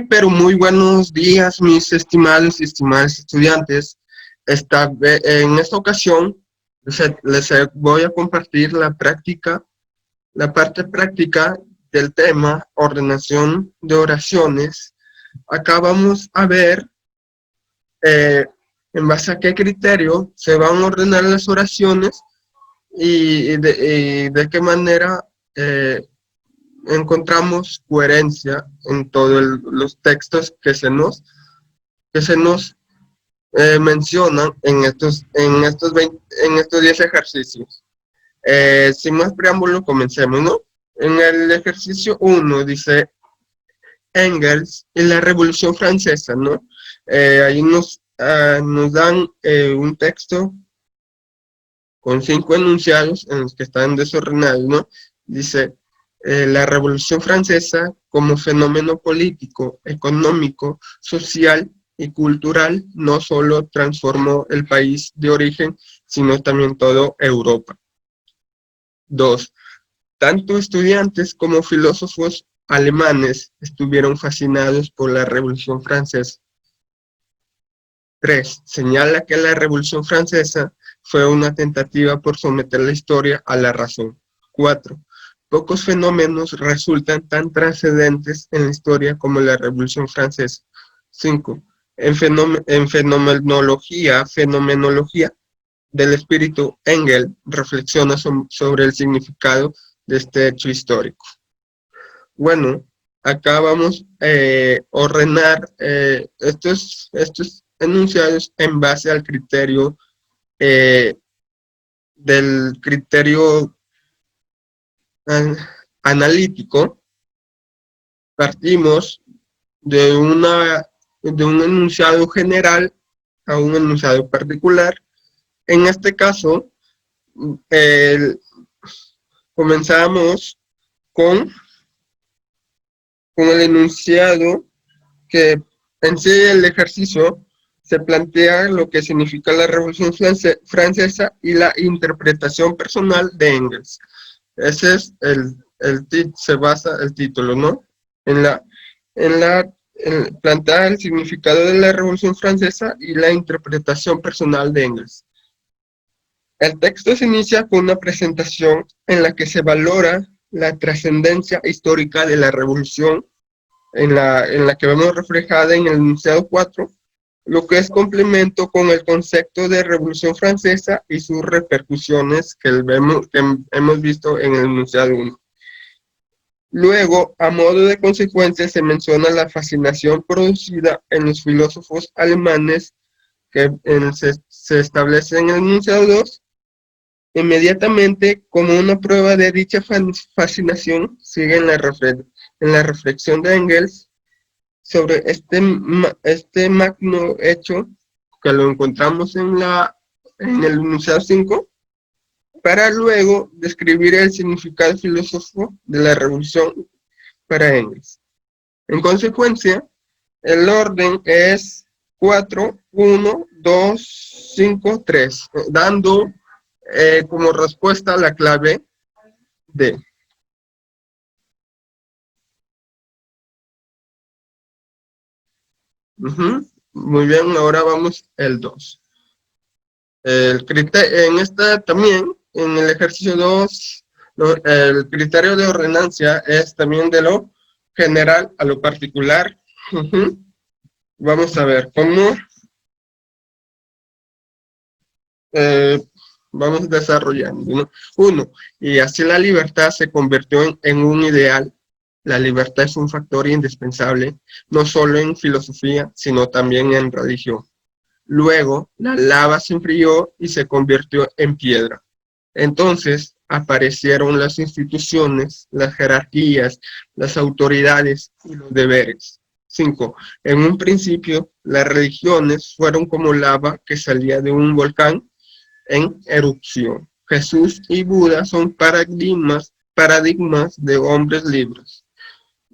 Pero muy buenos días, mis estimados y estimadas estudiantes. En esta ocasión les voy a compartir la parte práctica del tema ordenación de oraciones. Acá vamos a ver eh, en base a qué criterio se van a ordenar las oraciones y de qué manera encontramos coherencia en todos los textos que se nos mencionan en estos 10 ejercicios. Sin más preámbulo, comencemos, ¿no? En el ejercicio 1 dice Engels y la Revolución Francesa, ¿no? Ahí nos dan un texto con 5 enunciados en los que están desordenados, ¿no? Dice, la Revolución Francesa como fenómeno político, económico, social y cultural no solo transformó el país de origen, sino también toda Europa. 2. Tanto estudiantes como filósofos alemanes estuvieron fascinados por la Revolución Francesa. 3. Señala que la Revolución Francesa fue una tentativa por someter la historia a la razón. 4. Pocos fenómenos resultan tan trascendentes en la historia como la Revolución Francesa. 5. En fenomenología del espíritu, Engels reflexiona sobre el significado de este hecho histórico. Bueno, acá vamos a ordenar estos enunciados en base al criterio del criterio analítico. Partimos de un enunciado general a un enunciado particular. En este caso, comenzamos con el enunciado que en sí el ejercicio se plantea lo que significa la Revolución Francesa y la interpretación personal de Engels. Ese es se basa el título, ¿no? En plantear el significado de la Revolución Francesa y la interpretación personal de Engels. El texto se inicia con una presentación en la que se valora la trascendencia histórica de la Revolución, en la que vemos reflejada en el enunciado 4, lo que es complemento con el concepto de Revolución Francesa y sus repercusiones que hemos visto en el enunciado 1. Luego, a modo de consecuencia, se menciona la fascinación producida en los filósofos alemanes que se establece en el enunciado 2. Inmediatamente, como una prueba de dicha fascinación, sigue en la reflexión de Engels sobre este magno hecho que lo encontramos en el enunciado 5, para luego describir el significado filosófico de la revolución para Engels. En consecuencia, el orden es 4, 1, 2, 5, 3, dando como respuesta la clave D. Muy bien, ahora vamos el 2. También, en el ejercicio 2, el criterio de ordenancia es también de lo general a lo particular. Vamos a ver cómo vamos desarrollando, ¿no? 1. Y así la libertad se convirtió en un ideal. La libertad es un factor indispensable, no solo en filosofía, sino también en religión. Luego, la lava se enfrió y se convirtió en piedra. Entonces, aparecieron las instituciones, las jerarquías, las autoridades y los deberes. 5. En un principio, las religiones fueron como lava que salía de un volcán en erupción. Jesús y Buda son paradigmas de hombres libres.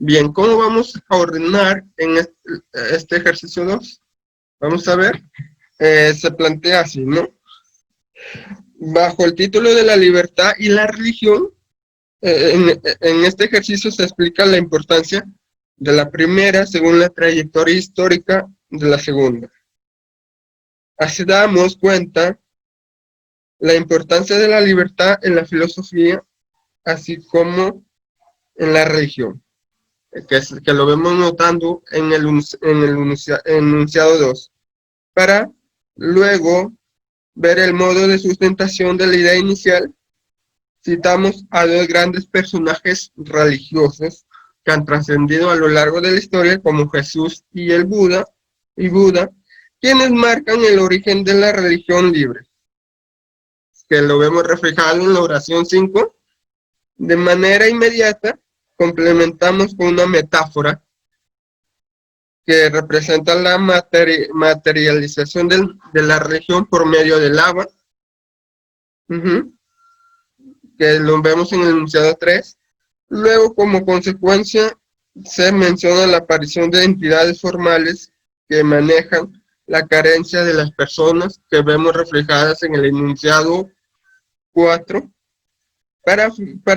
Bien, ¿cómo vamos a ordenar en este ejercicio 2? Vamos a ver, se plantea así, ¿no? Bajo el título de la libertad y la religión, en este ejercicio se explica la importancia de la primera según la trayectoria histórica de la segunda. Así damos cuenta la importancia de la libertad en la filosofía, así como en la religión, que lo vemos notando en el enunciado 2, para luego ver el modo de sustentación de la idea inicial. Citamos a dos grandes personajes religiosos que han trascendido a lo largo de la historia, como Jesús y Buda, quienes marcan el origen de la religión libre, que lo vemos reflejado en la oración 5. De manera inmediata, complementamos con una metáfora que representa la materialización de la religión por medio del agua, que lo vemos en el enunciado 3. Luego, como consecuencia, se menciona la aparición de entidades formales que manejan la carencia de las personas, que vemos reflejadas en el enunciado 4, para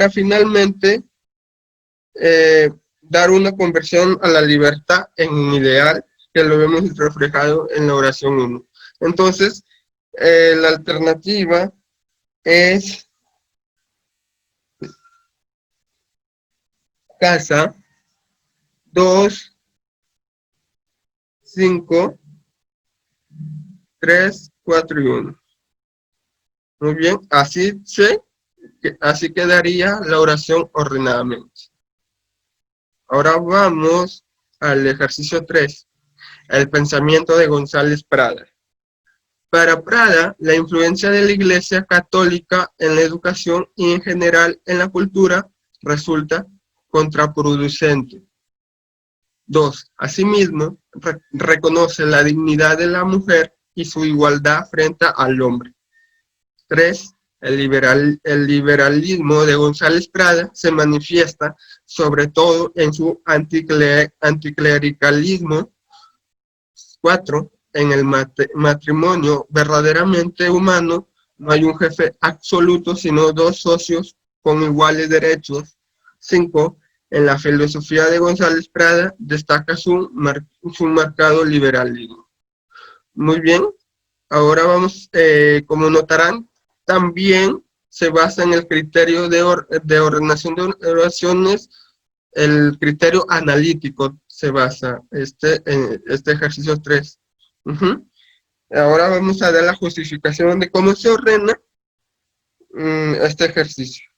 finalmente dar una conversión a la libertad en un ideal, que lo vemos reflejado en la oración 1. Entonces, la alternativa es casa 2, 5, 3, 4 y 1. Muy bien, así quedaría la oración ordenadamente. Ahora vamos al ejercicio 3, el pensamiento de González Prada. Para Prada, la influencia de la Iglesia Católica en la educación y en general en la cultura resulta contraproducente. 2. Asimismo, reconoce la dignidad de la mujer y su igualdad frente al hombre. 3. El liberalismo de González Prada se manifiesta sobre todo en su anticlericalismo. 4. En el matrimonio verdaderamente humano no hay un jefe absoluto, sino dos socios con iguales derechos. 5. En la filosofía de González Prada destaca su marcado liberalismo. Muy bien, ahora vamos, como notarán, también se basa en el criterio de ordenación de oraciones, el criterio analítico se basa en este ejercicio 3. Ahora vamos a dar la justificación de cómo se ordena este ejercicio.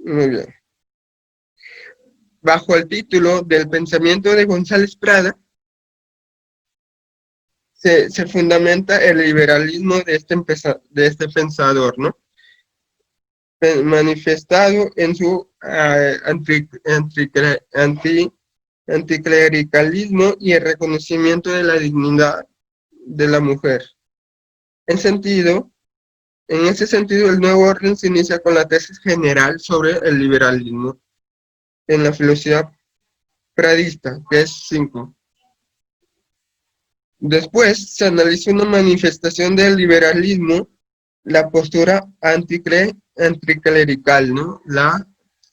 Muy bien. Bajo el título del pensamiento de González Prada, se fundamenta el liberalismo de este pensador, ¿no? Manifestado en su anticlericalismo y el reconocimiento de la dignidad de la mujer. En ese sentido, el nuevo orden se inicia con la tesis general sobre el liberalismo en la filosofía pradista, que es 5. Después se analiza una manifestación del liberalismo, la postura anticlerical, ¿no?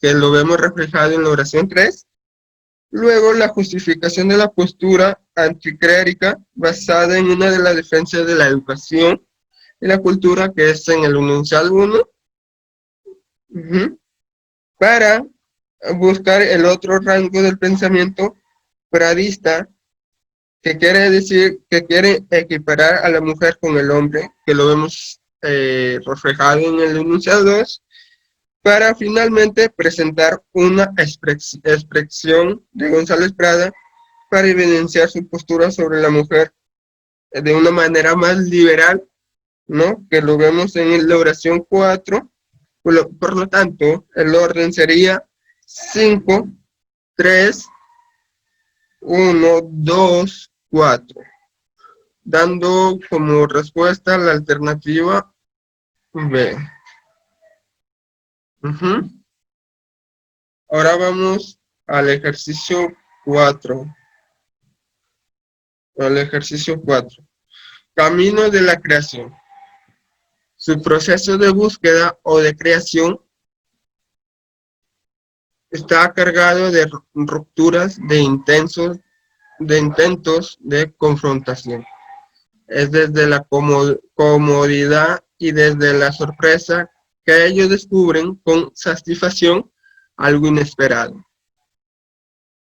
Que lo vemos reflejado en la oración 3. Luego, la justificación de la postura anticlérica basada en una de las defensas de la educación y la cultura, que es en el enunciado 1, para buscar el otro rango del pensamiento pradista, que quiere decir que quiere equiparar a la mujer con el hombre, que lo vemos reflejado en el enunciado 2, para finalmente presentar una expresión de González Prada para evidenciar su postura sobre la mujer de una manera más liberal, ¿no? Que lo vemos en la oración 4. Por lo tanto, el orden sería 5, 3, 1, 2, 4. Dando como respuesta la alternativa B. Ahora vamos al ejercicio 4. Camino de la creación. Su proceso de búsqueda o de creación está cargado de rupturas, de intentos de confrontación. Es desde la comodidad y desde la sorpresa que ellos descubren con satisfacción algo inesperado.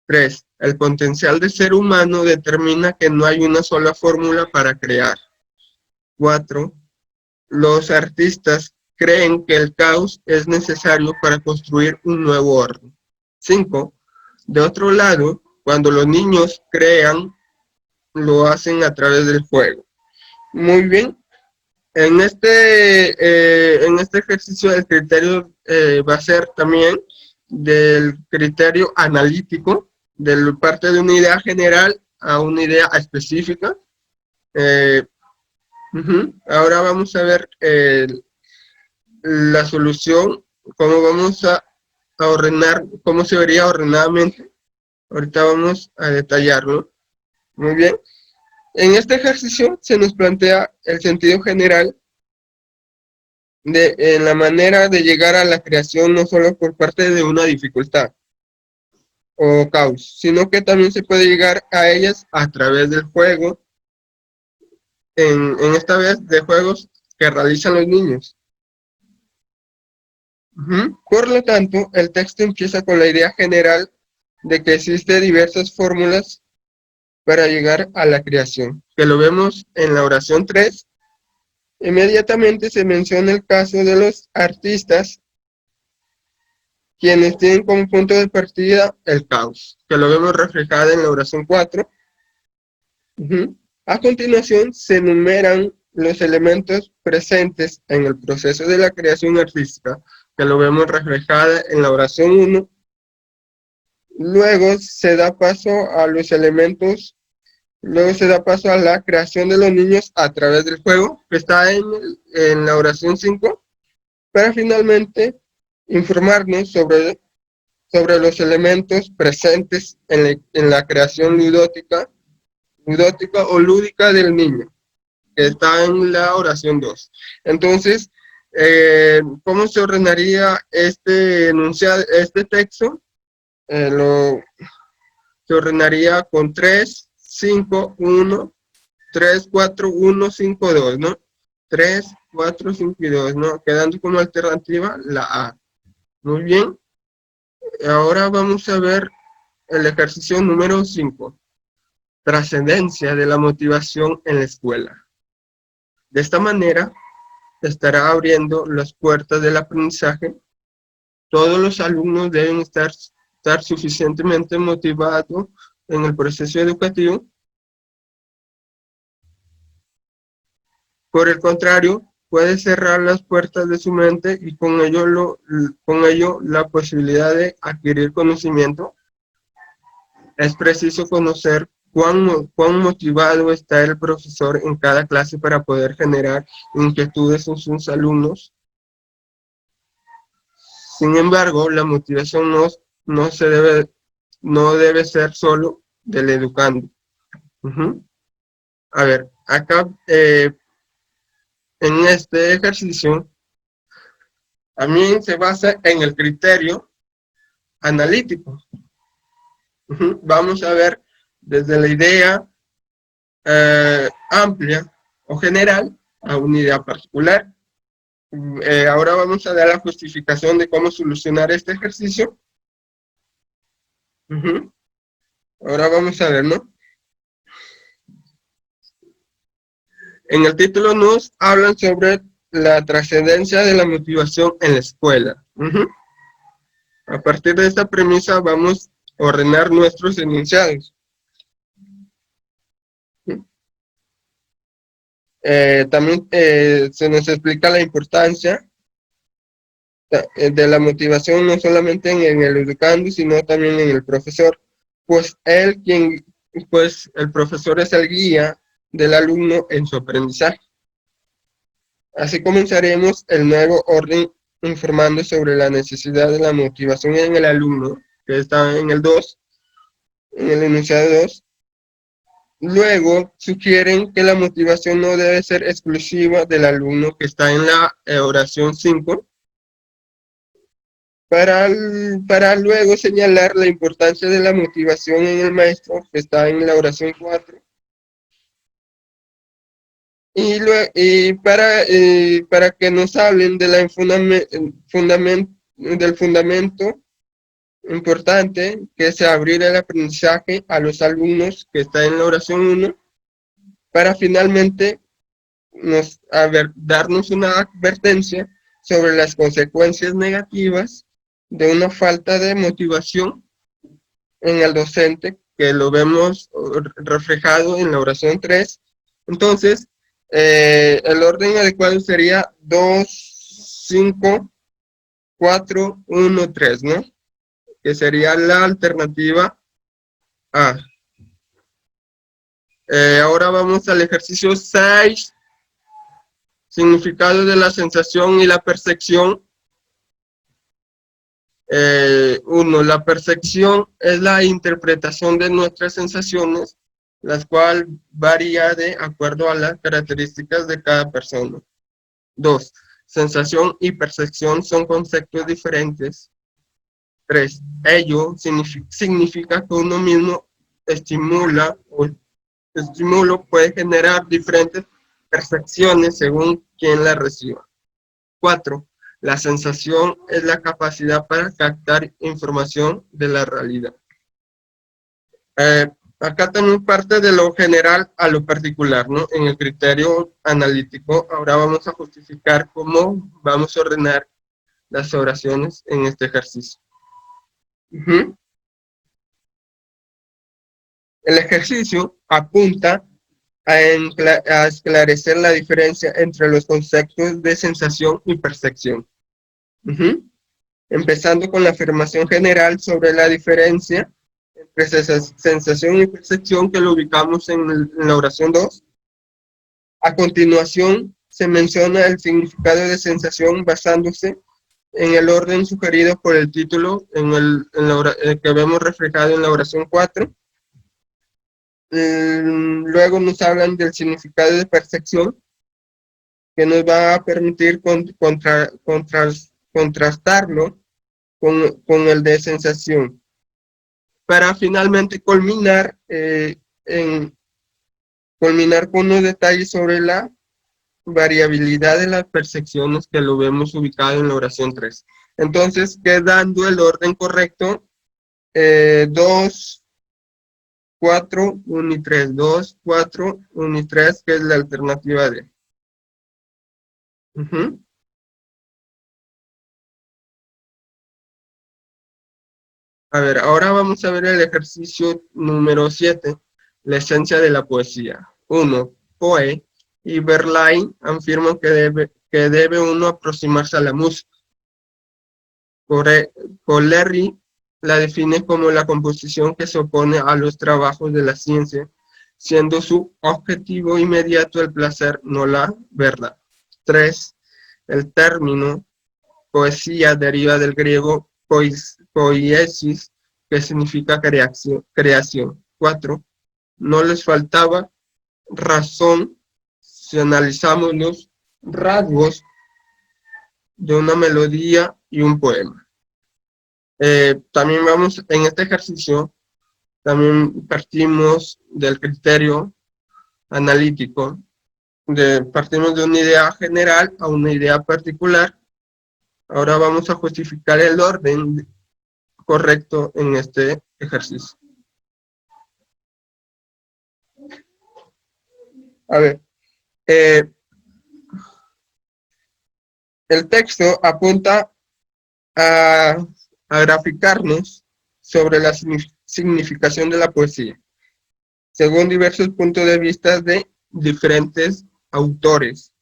3. El potencial del ser humano determina que no hay una sola fórmula para crear. 4. Los artistas creen que el caos es necesario para construir un nuevo orden. 5. De otro lado, cuando los niños crean, lo hacen a través del juego. Muy bien. En este ejercicio el criterio va a ser también del criterio analítico, de parte de una idea general a una idea específica. Ahora vamos a ver la solución, cómo vamos a ordenar, cómo se vería ordenadamente. Ahorita vamos a detallarlo. Muy bien. En este ejercicio se nos plantea el sentido general en la manera de llegar a la creación, no solo por parte de una dificultad o caos, sino que también se puede llegar a ellas a través del juego, en esta vez de juegos que realizan los niños. Por lo tanto, el texto empieza con la idea general de que existen diversas fórmulas para llegar a la creación, que lo vemos en la oración 3. Inmediatamente se menciona el caso de los artistas, quienes tienen como punto de partida el caos, que lo vemos reflejado en la oración 4. A continuación se enumeran los elementos presentes en el proceso de la creación artística, que lo vemos reflejada en la oración 1. Luego se da paso a los elementos, luego se da paso a la creación de los niños a través del juego, que está en la oración 5, para finalmente informarnos sobre los elementos presentes en la creación ludótica o lúdica del niño, que está en la oración 2. Entonces, ¿cómo se ordenaría este enunciado, este texto? Se ordenaría con 3, 5, 1, 3, 4, 1, 5, 2, ¿no? 3, 4, 5 y 2, ¿no? Quedando como alternativa la A. Muy bien. Ahora vamos a ver el ejercicio número 5. Trascendencia de la motivación en la escuela. De esta manera, estará abriendo las puertas del aprendizaje. Todos los alumnos deben estar suficientemente motivados en el proceso educativo. Por el contrario, puede cerrar las puertas de su mente y con ello la posibilidad de adquirir conocimiento. Es preciso conocer cuán motivado está el profesor en cada clase para poder generar inquietudes en sus alumnos. Sin embargo, la motivación no debe ser solo del educando. A ver, acá en este ejercicio también se basa en el criterio analítico. Vamos a ver desde la idea amplia o general a una idea particular. Ahora vamos a dar la justificación de cómo solucionar este ejercicio. Ahora vamos a ver, ¿no? En el título nos hablan sobre la trascendencia de la motivación en la escuela. A partir de esta premisa vamos a ordenar nuestros enunciados. También se nos explica la importancia de la motivación no solamente en el educando, sino también en el profesor, pues el profesor es el guía del alumno en su aprendizaje. Así comenzaremos el nuevo orden informando sobre la necesidad de la motivación en el alumno, que está en el 2, en el enunciado 2. Luego, sugieren que la motivación no debe ser exclusiva del alumno, que está en la oración 5, para luego señalar la importancia de la motivación en el maestro, que está en la oración 4, para que nos hablen de del fundamento importante, que es abrir el aprendizaje a los alumnos, que está en la oración 1, para finalmente darnos una advertencia sobre las consecuencias negativas de una falta de motivación en el docente, que lo vemos reflejado en la oración 3. Entonces, el orden adecuado sería 2, 5, 4, 1, 3, ¿no? Que sería la alternativa A. Ahora vamos al ejercicio 6, significado de la sensación y la percepción. 1. La percepción es la interpretación de nuestras sensaciones, las cuales varía de acuerdo a las características de cada persona. 2. Sensación y percepción son conceptos diferentes. 3. Ello significa que uno mismo estímulo puede generar diferentes percepciones según quien la reciba. 4. La sensación es la capacidad para captar información de la realidad. Acá también parte de lo general a lo particular, ¿no? En el criterio analítico, ahora vamos a justificar cómo vamos a ordenar las oraciones en este ejercicio. El ejercicio apunta a esclarecer la diferencia entre los conceptos de sensación y percepción. Empezando con la afirmación general sobre la diferencia entre sensación y percepción, que lo ubicamos en la oración 2. A continuación, se menciona el significado de sensación basándose en el orden sugerido por el título que vemos reflejado en la oración 4. Luego nos hablan del significado de percepción, que nos va a permitir contrastarlo con el de sensación, para finalmente culminar con unos detalles sobre la variabilidad de las percepciones, que lo vemos ubicado en la oración 3. Entonces, quedando el orden correcto, 2, 4, 1 y 3, 2, 4, 1 y 3, que es la alternativa D. A ver, ahora vamos a ver el ejercicio número 7, la esencia de la poesía. 1. Poe y Verlaine afirman que debe uno aproximarse a la música. Colery la define como la composición que se opone a los trabajos de la ciencia, siendo su objetivo inmediato el placer, no la verdad. 3. El término poesía deriva del griego poiesis, que significa creación. 4. No les faltaba razón si analizamos los rasgos de una melodía y un poema. También vamos, en este ejercicio, también partimos del criterio analítico, partimos de una idea general a una idea particular. Ahora vamos a justificar el orden correcto en este ejercicio. A ver, el texto apunta a graficarnos sobre la significación de la poesía, según diversos puntos de vista de diferentes autores.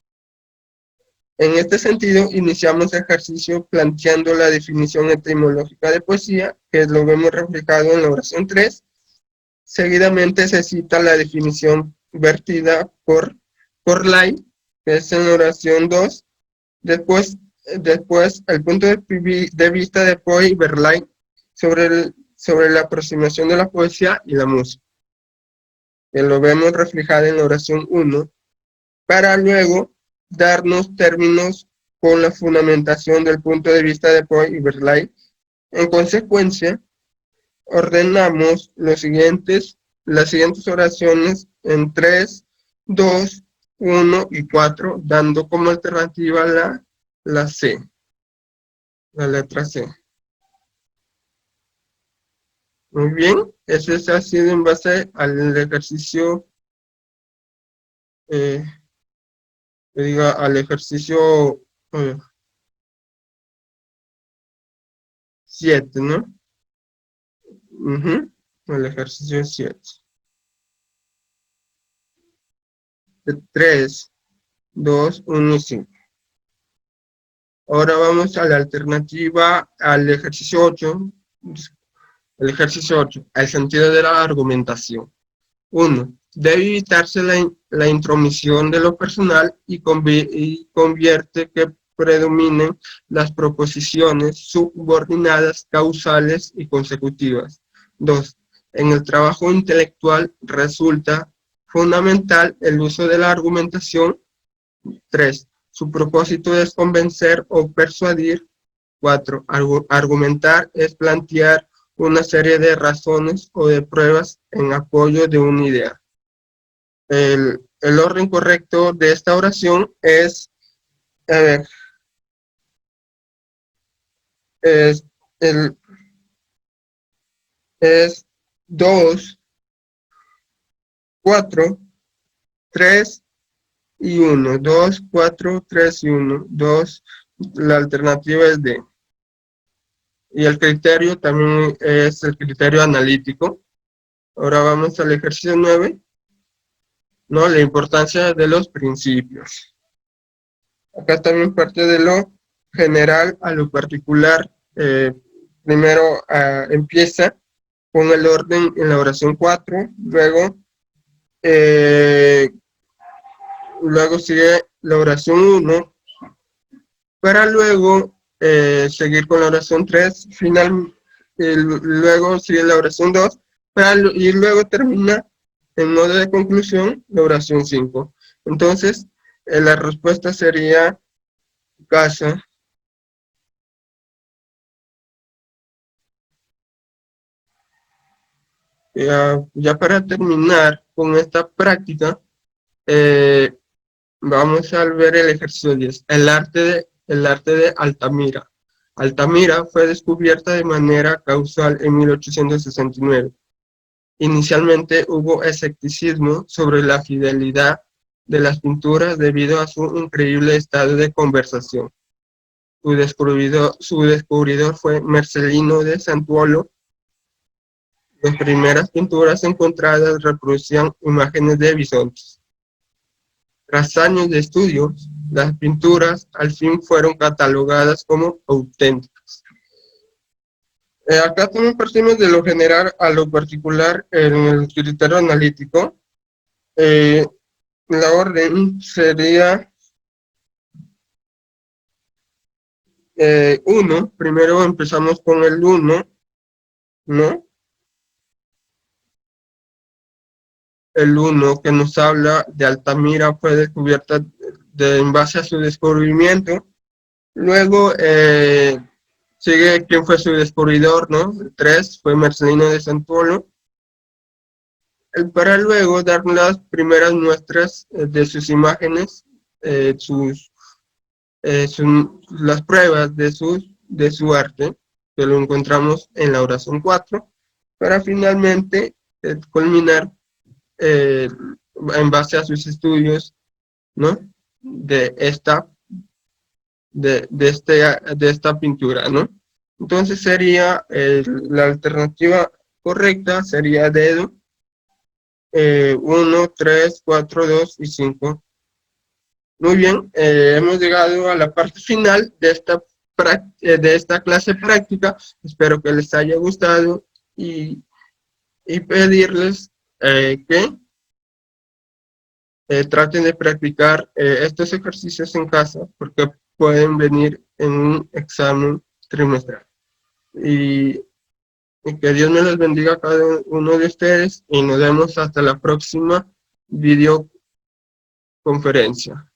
En este sentido, iniciamos el ejercicio planteando la definición etimológica de poesía, que lo vemos reflejado en la oración 3. Seguidamente se cita la definición vertida por Corlay, que es en la oración 2. Después el punto de vista de Poe y Verlaine sobre la aproximación de la poesía y la música. que lo vemos reflejado en la oración 1, para luego darnos términos con la fundamentación del punto de vista de Poe y Verlaine. En consecuencia, ordenamos las siguientes oraciones en 3, 2, 1 y 4, dando como alternativa la C, la letra C. Muy bien, eso ha sido en base al ejercicio, al ejercicio 7, ¿no? El ejercicio 7. 3, 2, 1 y 5. Ahora vamos a la alternativa al ejercicio 8. El ejercicio 8, el sentido de la argumentación. 1. Debe evitarse la intromisión de lo personal y convierte que predominen las proposiciones subordinadas, causales y consecutivas. 2. En el trabajo intelectual resulta fundamental el uso de la argumentación. 3. Su propósito es convencer o persuadir. 4. Argumentar es plantear una serie de razones o de pruebas en apoyo de una idea. El orden correcto de esta oración es, es 2, 4, 3 y 1. 2, 4, 3 y 1. 2, la alternativa es D. Y el criterio también es el criterio analítico. Ahora vamos al ejercicio 9, ¿no? La importancia de los principios. Acá también parte de lo general a lo particular. Primero empieza con el orden en la oración 4, luego sigue la oración 1, para luego seguir con la oración 3, luego sigue la oración 2, y luego termina en modo de conclusión la oración 5. Entonces, la respuesta sería casa. Ya para terminar con esta práctica, vamos a ver el ejercicio 10, el arte de Altamira. Altamira fue descubierta de manera causal en 1869. Inicialmente hubo escepticismo sobre la fidelidad de las pinturas debido a su increíble estado de conservación. Su descubridor fue Marcelino de Santuolo. Las primeras pinturas encontradas reproducían imágenes de bisontes. Tras años de estudios, las pinturas al fin fueron catalogadas como auténticas. Acá también partimos de lo general a lo particular en el criterio analítico. La orden sería 1. Primero empezamos con el 1, ¿no? El 1 que nos habla de Altamira fue descubierta en base a su descubrimiento. Luego sigue quién fue su descubridor, ¿no? El 3 fue Marcelino de Santuolo. Para luego dar las primeras muestras de sus imágenes, las pruebas de su arte, que lo encontramos en la oración 4, para finalmente culminar en base a sus estudios, ¿no? De esta pintura, ¿no? Entonces sería la alternativa correcta, sería dedo 1, 3, 4, 2 y 5. Muy bien, hemos llegado a la parte final de esta clase práctica. Espero que les haya gustado y pedirles que traten de practicar estos ejercicios en casa, porque pueden venir en un examen trimestral. Y Y que Dios me los bendiga a cada uno de ustedes y nos vemos hasta la próxima videoconferencia.